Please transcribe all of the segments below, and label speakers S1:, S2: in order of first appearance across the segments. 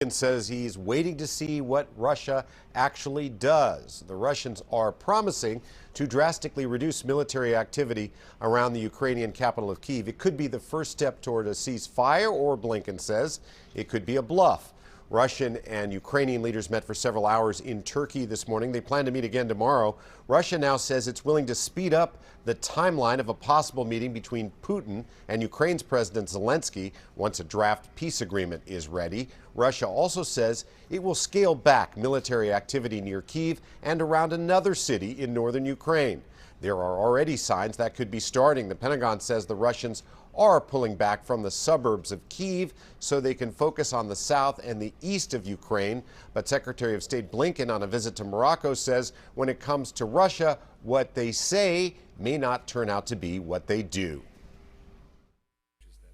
S1: Blinken says he's waiting to see what Russia actually does. The Russians are promising to drastically reduce military activity around the Ukrainian capital of Kyiv. It could be the first step toward a ceasefire, or Blinken says it could be a bluff. Russian and Ukrainian leaders met for several hours in Turkey this morning. They plan to meet again tomorrow. Russia now says it's willing to speed up the timeline of a possible meeting between Putin and Ukraine's President Zelensky once a draft peace agreement is ready. Russia also says it will scale back military activity near Kyiv and around another city in northern Ukraine. There are already signs that could be starting. The Pentagon says the Russians are pulling back from the suburbs of Kyiv so they can focus on the south and the east of Ukraine. But Secretary of State Blinken, on a visit to Morocco, says when it comes to Russia, what they say may not turn out to be what they do.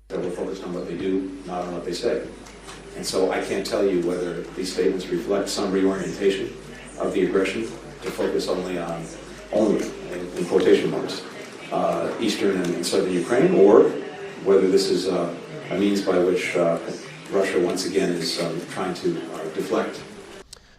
S2: That we're focused on what they do, not on what they say. And so I can't tell you whether these statements reflect some reorientation of the aggression to focus only, in quotation marks, eastern and southern Ukraine, or whether this is a means by which Russia once again is trying to deflect.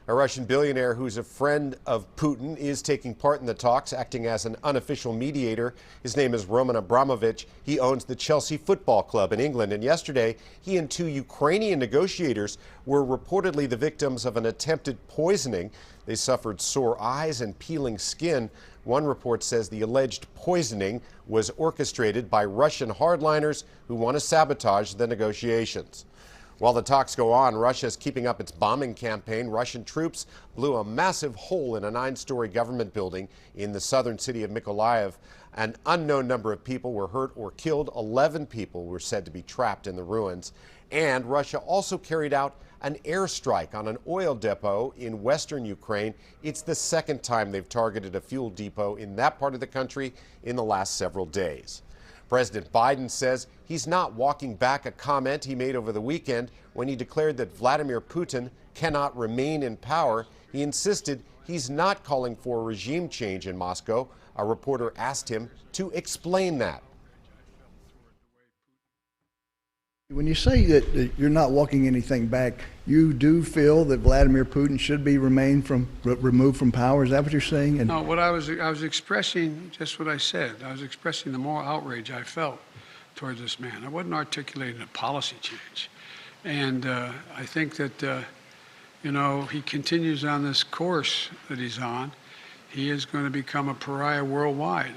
S1: A Russian billionaire who's a friend of Putin is taking part in the talks, acting as an unofficial mediator. His name is Roman Abramovich. He owns the Chelsea Football Club in England. And yesterday, he and two Ukrainian negotiators were reportedly the victims of an attempted poisoning. They suffered sore eyes and peeling skin. One report says the alleged poisoning was orchestrated by Russian hardliners who want to sabotage the negotiations. While the talks go on, Russia is keeping up its bombing campaign. Russian troops blew a massive hole in a 9-story government building in the southern city of Mykolaiv. An unknown number of people were hurt or killed. 11 people were said to be trapped in the ruins. And Russia also carried out an airstrike on an oil depot in western Ukraine. It's the second time they've targeted a fuel depot in that part of the country in the last several days. President Biden says he's not walking back a comment he made over the weekend when he declared that Vladimir Putin cannot remain in power. He insisted he's not calling for a regime change in Moscow. A reporter asked him to explain that.
S3: When you say that you're not walking anything back, you do feel that Vladimir Putin should be removed from power? Is that what you're saying?
S4: No, what I was expressing just what I said. I was expressing the moral outrage I felt towards this man. I wasn't articulating a policy change. And I think that, he continues on this course that he's on. He is going to become a pariah worldwide.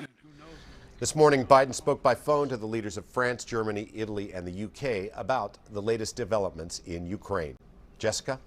S1: This morning, Biden spoke by phone to the leaders of France, Germany, Italy, and the UK about the latest developments in Ukraine. Jessica?